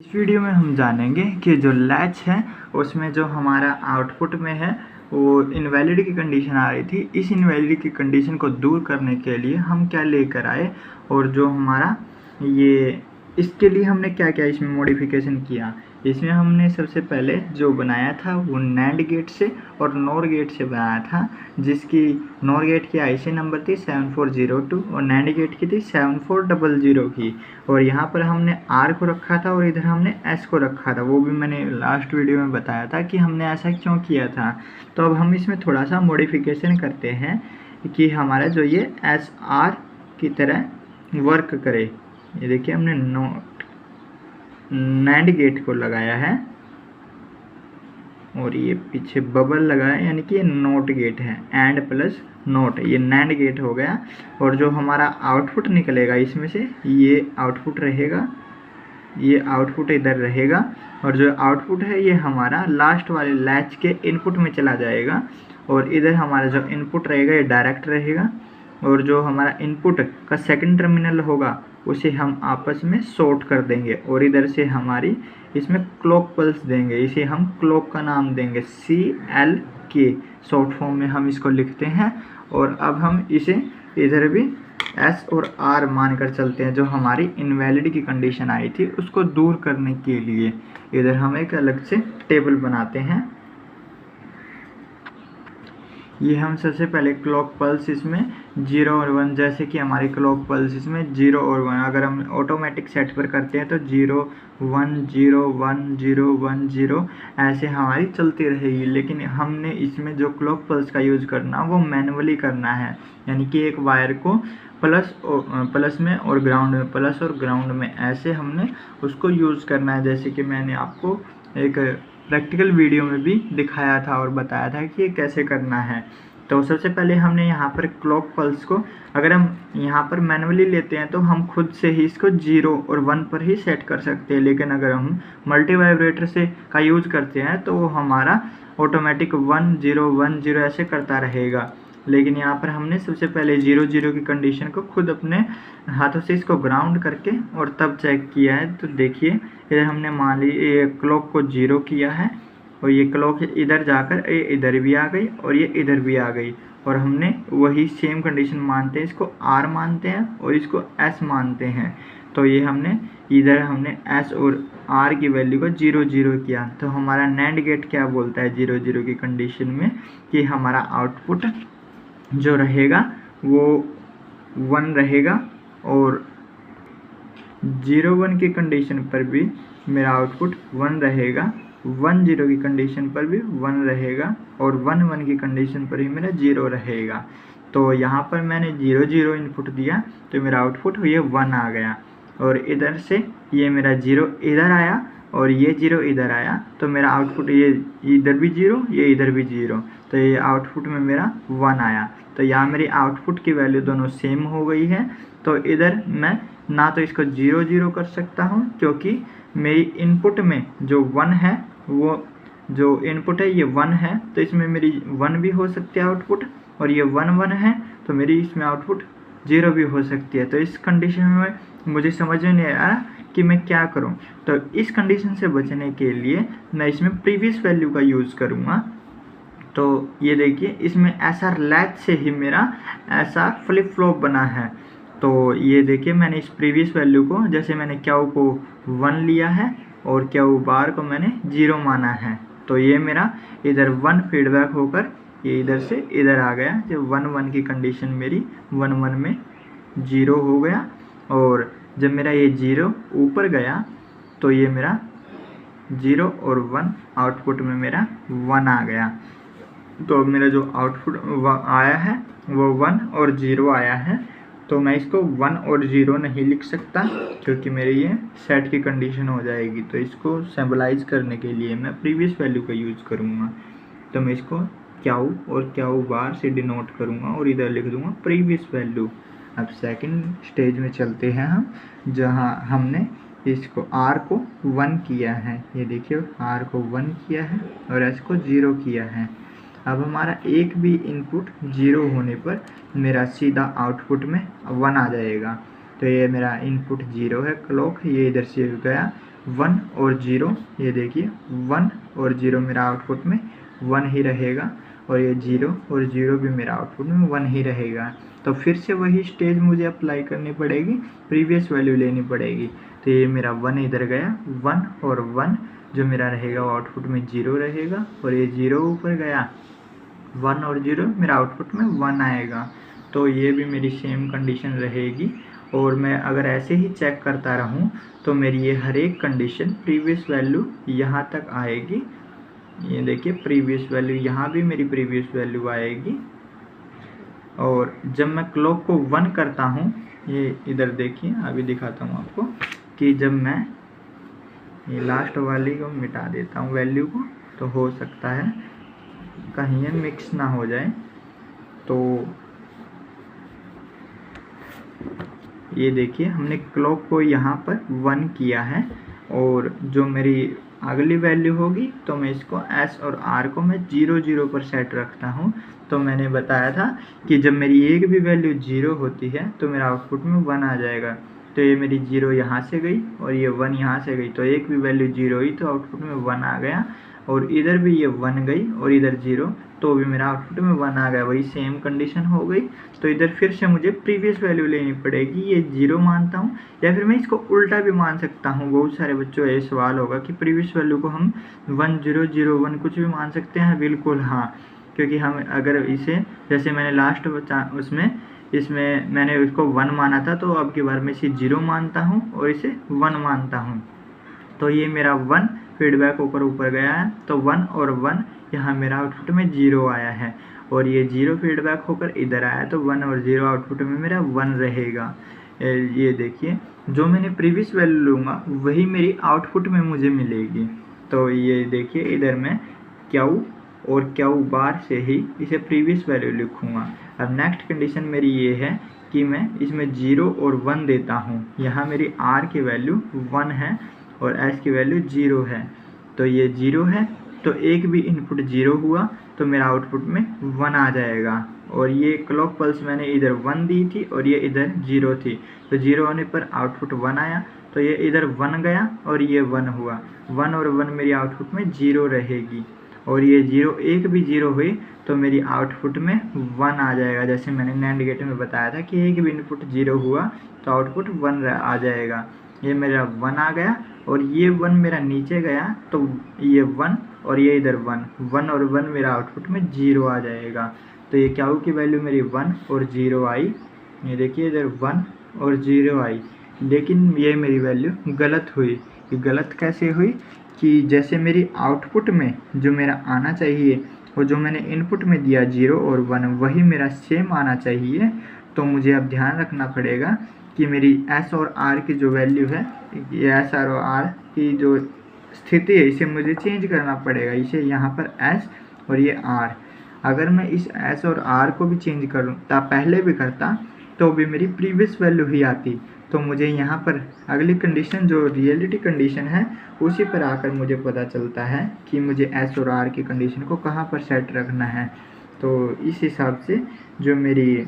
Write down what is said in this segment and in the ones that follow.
इस वीडियो में हम जानेंगे कि जो लैच है उसमें जो हमारा आउटपुट में है वो इनवैलिड की कंडीशन आ रही थी। इस इनवैलिड की कंडीशन को दूर करने के लिए हम क्या लेकर आए और जो हमारा ये इसके लिए हमने क्या क्या इसमें मॉडिफिकेशन किया। इसमें हमने सबसे पहले जो बनाया था वो नैंड गेट से और नॉर गेट से बनाया था, जिसकी नॉर गेट की आईसी नंबर थी 7402 और नैंड गेट की थी 7400 की। और यहाँ पर हमने आर को रखा था और इधर हमने एस को रखा था। वो भी मैंने लास्ट वीडियो में बताया था कि हमने ऐसा क्यों किया था। तो अब हम इसमें थोड़ा सा मॉडिफिकेशन करते हैं कि हमारा जो ये एस आर की तरह वर्क करे। ये देखिए हमने नैंड गेट को लगाया है और ये पीछे बबल लगाया, यानी कि ये नोट गेट है, एंड प्लस नोट, ये नैंड गेट हो गया। और जो हमारा आउटपुट निकलेगा इसमें से ये आउटपुट रहेगा, ये आउटपुट इधर रहेगा और जो आउटपुट है ये हमारा लास्ट वाले लैच के इनपुट में चला जाएगा। और इधर हमारा जो इनपुट रहेगा ये डायरेक्ट रहेगा और जो हमारा इनपुट का सेकंड टर्मिनल होगा उसे हम आपस में शॉर्ट कर देंगे और इधर से हमारी इसमें क्लॉक पल्स देंगे। इसे हम क्लॉक का नाम देंगे CLK, शॉर्ट फॉर्म में हम इसको लिखते हैं। और अब हम इसे इधर भी S और R मानकर चलते हैं। जो हमारी इनवैलिड की कंडीशन आई थी उसको दूर करने के लिए इधर हम एक अलग से टेबल बनाते हैं। ये हम सबसे पहले क्लॉक पल्स इसमें 0 और 1, जैसे कि हमारी क्लॉक पल्स इसमें 0 और 1 अगर हम ऑटोमेटिक सेट पर करते हैं तो 0 1 0 1 0 1 0 ऐसे हमारी चलती रहेगी। लेकिन हमने इसमें जो क्लॉक पल्स का यूज़ करना वो मैनुअली करना है, यानी कि एक वायर को प्लस में और ग्राउंड में, प्लस और ग्राउंड में ऐसे हमने उसको यूज़ करना है। जैसे कि मैंने आपको एक प्रैक्टिकल वीडियो में भी दिखाया था और बताया था कि ये कैसे करना है। तो सबसे पहले हमने यहाँ पर क्लॉक पल्स को, अगर हम यहाँ पर मैनुअली लेते हैं तो हम खुद से ही इसको 0 और 1 पर ही सेट कर सकते हैं। लेकिन अगर हम मल्टी वाइब्रेटर से का यूज़ करते हैं तो वो हमारा ऑटोमेटिक 1 0 1 0 ऐसे करता रहेगा। लेकिन यहाँ पर हमने सबसे पहले 0 0 की कंडीशन को खुद अपने हाथों से इसको ग्राउंड करके और तब चेक किया है। तो देखिए इधर हमने मान ली ये क्लॉक को 0 किया है और ये क्लॉक इधर जाकर ये इधर भी आ गई और ये इधर भी आ गई। और हमने वही सेम कंडीशन मानते हैं, इसको R मानते हैं और इसको S मानते हैं। तो ये हमने इधर हमने S और R की वैल्यू को 0 0 किया। तो हमारा नैंड गेट क्या बोलता है 0 0 की कंडीशन में कि हमारा आउटपुट जो रहेगा वो 1 रहेगा और 0 1 की कंडीशन पर भी मेरा आउटपुट 1 रहेगा, 1 0 की कंडीशन पर भी 1 रहेगा और 1 1 की कंडीशन पर ही मेरा 0 रहेगा। तो यहाँ पर मैंने 0 0 इनपुट दिया तो मेरा आउटपुट ये 1 आ गया और इधर से ये मेरा 0 इधर आया और ये 0 इधर आया तो मेरा आउटपुट ये इधर भी 0 ये इधर भी 0, तो ये आउटपुट में मेरा 1 आया। तो यहाँ मेरी आउटपुट की वैल्यू दोनों सेम हो गई है। तो इधर मैं ना तो इसको 0 0 कर सकता हूँ क्योंकि मेरी इनपुट में जो 1 है वो जो इनपुट है ये 1 है, तो इसमें मेरी 1 भी हो सकती है आउटपुट, और ये 1 1 है तो मेरी इसमें आउटपुट 0 भी हो सकती है। तो इस कंडीशन में मुझे समझ में नहीं आ रहा कि मैं क्या करूं। तो इस कंडीशन से बचने के लिए मैं इसमें प्रीवियस वैल्यू का यूज़ करूंगा। तो ये देखिए इसमें ऐसा लैच से ही मेरा ऐसा फ्लिप फ्लॉप बना है। तो ये देखिए मैंने इस प्रीवियस वैल्यू को, जैसे मैंने क्यू को 1 लिया है और क्यू बार को मैंने 0 माना है, तो ये मेरा इधर 1 फीडबैक होकर ये इधर से इधर आ गया। जब 1 1 की कंडीशन मेरी 1 1 में 0 हो गया और जब मेरा ये 0 ऊपर गया तो ये मेरा 0 और 1 आउटपुट में मेरा 1 आ गया। तो मेरा जो आउटपुट आया है वो 1 और 0 आया है। तो मैं इसको 1 और 0 नहीं लिख सकता क्योंकि मेरी ये सेट की कंडीशन हो जाएगी। तो इसको सिंबलाइज करने के लिए मैं प्रीवियस वैल्यू का यूज़ करूँगा। तो मैं इसको क्यू और क्यू बार से डिनोट करूँगा और इधर लिख दूँगा प्रीवियस वैल्यू। अब सेकंड स्टेज में चलते हैं हम, जहाँ हमने इसको R को 1 किया है। ये देखिए R को 1 किया है और S को 0 किया है। अब हमारा एक भी इनपुट 0 होने पर मेरा सीधा आउटपुट में 1 आ जाएगा। तो ये मेरा इनपुट 0 है क्लॉक, ये इधर से गया 1 और 0, ये देखिए 1 और 0 मेरा आउटपुट में 1 ही रहेगा, और ये 0 और 0 भी मेरा आउटपुट में 1 ही रहेगा। तो फिर से वही स्टेज मुझे अप्लाई करनी पड़ेगी, प्रीवियस वैल्यू लेनी पड़ेगी। तो ये मेरा 1 इधर गया, 1 और 1 जो मेरा रहेगा वो आउटपुट में 0 रहेगा, और ये 0 ऊपर गया, 1 और 0 मेरा आउटपुट में 1 आएगा। तो ये भी मेरी सेम कंडीशन रहेगी, और मैं अगर ऐसे ही चेक करता रहूं तो मेरी ये हर एक कंडीशन प्रीवियस वैल्यू यहाँ तक आएगी। ये देखिए प्रीवियस वैल्यू, यहाँ भी मेरी प्रीवियस वैल्यू आएगी। और जब मैं क्लॉक को 1 करता हूँ, ये इधर देखिए अभी दिखाता हूँ आपको, कि जब मैं ये लास्ट वाली को मिटा देता हूँ वैल्यू को, तो हो सकता है कहीं ये मिक्स ना हो जाए। तो ये देखिए हमने क्लॉक को यहाँ पर 1 किया है, और जो मेरी अगली वैल्यू होगी तो मैं इसको S और R को मैं 0 0 पर सेट रखता हूँ। तो मैंने बताया था कि जब मेरी एक भी वैल्यू 0 होती है तो मेरा आउटपुट में 1 आ जाएगा। तो ये मेरी 0 यहाँ से गई और ये 1 यहाँ से गई, तो एक भी वैल्यू 0 हुई तो आउटपुट में 1 आ गया, और इधर भी ये 1 गई और इधर 0, तो भी मेरा आउटपुट में 1 आ गया। वही सेम कंडीशन हो गई। तो इधर फिर से मुझे प्रीवियस वैल्यू लेनी पड़ेगी, ये 0 मानता हूँ, या फिर मैं इसको उल्टा भी मान सकता हूँ। बहुत सारे बच्चों का ये सवाल होगा कि प्रीवियस वैल्यू को हम 1 0 0 1 कुछ भी मान सकते हैं। बिल्कुल हाँ, क्योंकि हम अगर इसे, जैसे मैंने लास्ट इसमें मैंने इसको 1 माना था, तो अब की बार मैं इसे 0 मानता हूँ और इसे 1 मानता हूँ। तो ये मेरा 1 फीडबैक ऊपर गया है, तो 1 और 1 यहाँ मेरा आउटपुट में 0 आया है, और ये 0 फीडबैक होकर इधर आया, तो 1 और 0 आउटपुट में मेरा 1 रहेगा। ये देखिए जो मैंने प्रीवियस वैल्यू लूँगा वही मेरी आउटपुट में मुझे मिलेगी। तो ये देखिए इधर मैं क्यू और क्यू बार से ही इसे प्रीवियस वैल्यू लिखूँगा। अब नेक्स्ट कंडीशन मेरी ये है कि मैं इसमें 0 और 1 देता हूँ। यहाँ मेरी R की वैल्यू 1 है और S की वैल्यू 0 है, तो ये 0 है, तो एक भी इनपुट 0 हुआ तो मेरा आउटपुट में 1 आ जाएगा। और ये क्लॉक पल्स मैंने इधर 1 दी थी और ये इधर 0 थी, तो 0 होने पर आउटपुट 1 आया, तो ये इधर 1 गया और ये 1 हुआ। 1 और 1 मेरी आउटपुट में 0 रहेगी, और ये 0 एक भी 0 हुई तो मेरी आउटपुट में 1 आ जाएगा। जैसे मैंने नैंड गेट में बताया था कि एक भी इनपुट 0 हुआ तो आउटपुट 1 आ जाएगा। ये मेरा 1 आ गया, और ये 1 मेरा नीचे गया, तो ये 1 और ये इधर 1 और 1 मेरा आउटपुट में 0 आ जाएगा। तो ये क्यू की वैल्यू मेरी 1 और 0 आई। ये देखिए इधर 1 और 0 आई, लेकिन ये मेरी वैल्यू गलत हुई। ये गलत कैसे हुई कि जैसे मेरी आउटपुट में जो मेरा आना चाहिए और जो मैंने इनपुट में दिया 0 और 1 वही मेरा सेम आना चाहिए। तो मुझे अब ध्यान रखना पड़ेगा कि मेरी S और R की जो वैल्यू है, ये S और R की जो स्थिति है, इसे मुझे चेंज करना पड़ेगा। इसे यहाँ पर S और ये R, अगर मैं इस S और R को भी चेंज करूँ पहले भी करता तो भी मेरी प्रीवियस वैल्यू ही आती। तो मुझे यहाँ पर अगली कंडीशन जो रियलिटी कंडीशन है उसी पर आकर मुझे पता चलता है कि मुझे S और R की कंडीशन को कहाँ पर सेट रखना है। तो इस हिसाब से जो मेरी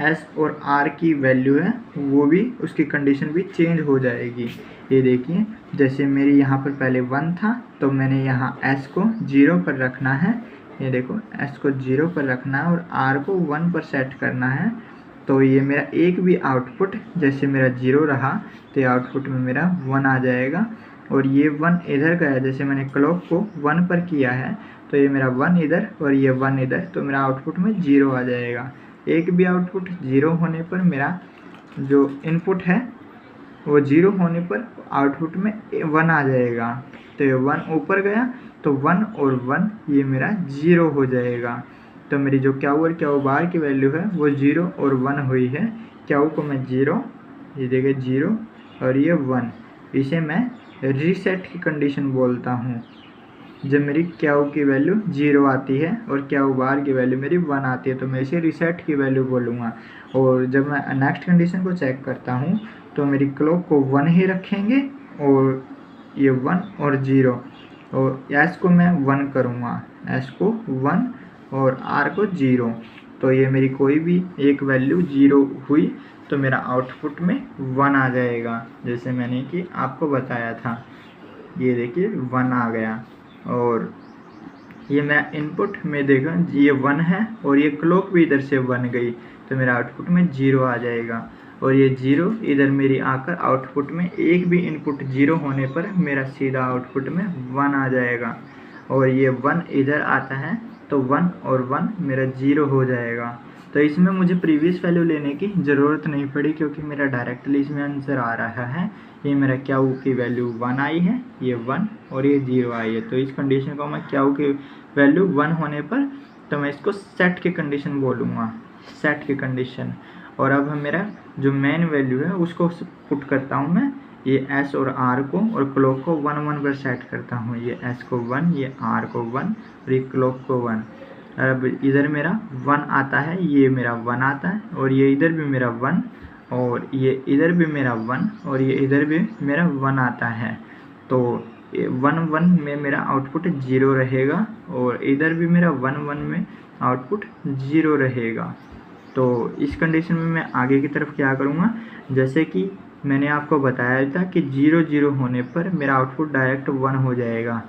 S और R की वैल्यू है वो भी, उसकी कंडीशन भी चेंज हो जाएगी। ये देखिए जैसे मेरी यहाँ पर पहले 1 था, तो मैंने यहाँ S को 0 पर रखना है। ये देखो S को 0 पर रखना है और R को 1 पर सेट करना है। तो ये मेरा एक भी आउटपुट, जैसे मेरा 0 रहा तो ये आउटपुट में मेरा 1 आ जाएगा, और ये 1 इधर गया, जैसे मैंने क्लॉक को 1 पर किया है तो ये मेरा 1 इधर और ये 1 इधर, तो मेरा आउटपुट में 0 आ जाएगा। एक भी आउटपुट 0 होने पर मेरा जो इनपुट है वो 0 होने पर आउटपुट में 1 आ जाएगा। तो ये 1 ऊपर गया तो 1 और 1 ये मेरा 0 हो जाएगा। तो मेरी जो क्यू और क्यू बार की वैल्यू है वो 0 और 1 हुई है। क्यू को मैं 0, ये देखिए 0 और ये 1, इसे मैं रीसेट की कंडीशन बोलता हूँ। जब मेरी क्यू की वैल्यू 0 आती है और क्यू बार की वैल्यू मेरी 1 आती है तो मैं इसे रीसेट की वैल्यू बोलूँगा। और जब मैं नेक्स्ट कंडीशन को चेक करता हूँ तो मेरी क्लॉक को 1 ही रखेंगे, और ये 1 और 0, और S को मैं 1 करूँगा, S को 1 और R को 0। तो ये मेरी कोई भी एक वैल्यू 0 हुई तो मेरा आउटपुट में 1 आ जाएगा, जैसे मैंने कि आपको बताया था। ये देखिए 1 आ गया, और ये मेरा इनपुट में देखो ये 1 है और ये क्लॉक भी इधर से 1 गई तो मेरा आउटपुट में 0 आ जाएगा। और ये 0 इधर मेरी आकर आउटपुट में एक भी इनपुट 0 होने पर मेरा सीधा आउटपुट में 1 आ जाएगा। और ये 1 इधर आता है तो 1 और 1 मेरा 0 हो जाएगा। तो इसमें मुझे प्रीवियस वैल्यू लेने की ज़रूरत नहीं पड़ी क्योंकि मेरा डायरेक्टली इसमें आंसर आ रहा है। ये मेरा क्यू की वैल्यू 1 आई है, ये 1 और ये 0 आई है। तो इस कंडीशन को मैं क्यू की वैल्यू 1 होने पर तो मैं इसको सेट की कंडीशन बोलूँगा, सेट की कंडीशन। और अब मेरा जो मेन वैल्यू है उसको पुट करता हूँ मैं, ये एस और आर को और क्लॉक को 1 1 पर सेट करता हूँ। ये एस को 1, ये आर को 1 और ये क्लॉक को 1। अब इधर मेरा 1 आता है, ये मेरा 1 आता है, और ये इधर भी मेरा 1, और ये इधर भी मेरा 1, और ये इधर भी मेरा 1 आता है। तो 1 1 में मेरा आउटपुट 0 रहेगा और इधर भी मेरा 1 1 में आउटपुट 0 रहेगा। तो इस कंडीशन में मैं आगे की तरफ क्या करूँगा, जैसे कि मैंने आपको बताया था कि 0 0 होने पर मेरा आउटपुट डायरेक्ट 1 हो जाएगा।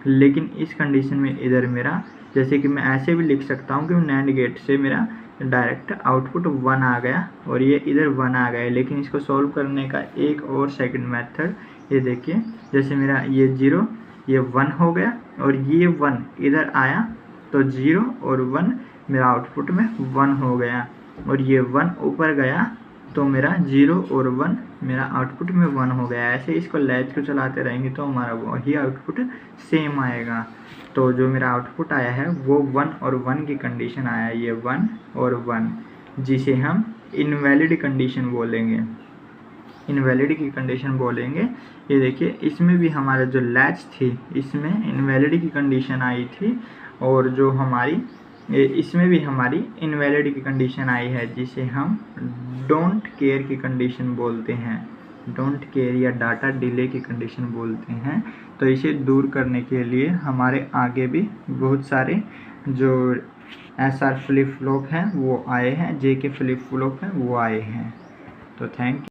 लेकिन इस कंडीशन में इधर मेरा, जैसे कि मैं ऐसे भी लिख सकता हूँ कि नैंड गेट से मेरा डायरेक्ट आउटपुट 1 आ गया और ये इधर 1 आ गया। लेकिन इसको सॉल्व करने का एक और सेकंड मेथड, ये देखिए, जैसे मेरा ये 0 ये 1 हो गया और ये 1 इधर आया तो 0 और 1 मेरा आउटपुट में 1 हो गया, और ये 1 ऊपर गया तो मेरा 0 और 1 मेरा आउटपुट में 1 हो गया। ऐसे इसको लैच को चलाते रहेंगे तो हमारा वही आउटपुट सेम आएगा। तो जो मेरा आउटपुट आया है वो 1 और 1 की कंडीशन आया है, ये 1 और 1, जिसे हम इनवैलिड कंडीशन बोलेंगे, इनवैलिड की कंडीशन बोलेंगे। ये देखिए इसमें भी हमारा जो लैच थी इसमें इनवैलिड की कंडीशन आई थी, और जो हमारी इसमें भी हमारी इनवैलिड की कंडीशन आई है, जिसे हम डोंट केयर की कंडीशन बोलते हैं, डोंट केयर या डाटा डिले की कंडीशन बोलते हैं। तो इसे दूर करने के लिए हमारे आगे भी बहुत सारे जो SR फ्लिप फ्लॉप हैं वो आए हैं, JK फ्लिप फ्लॉप हैं वो आए हैं। तो थैंक यू।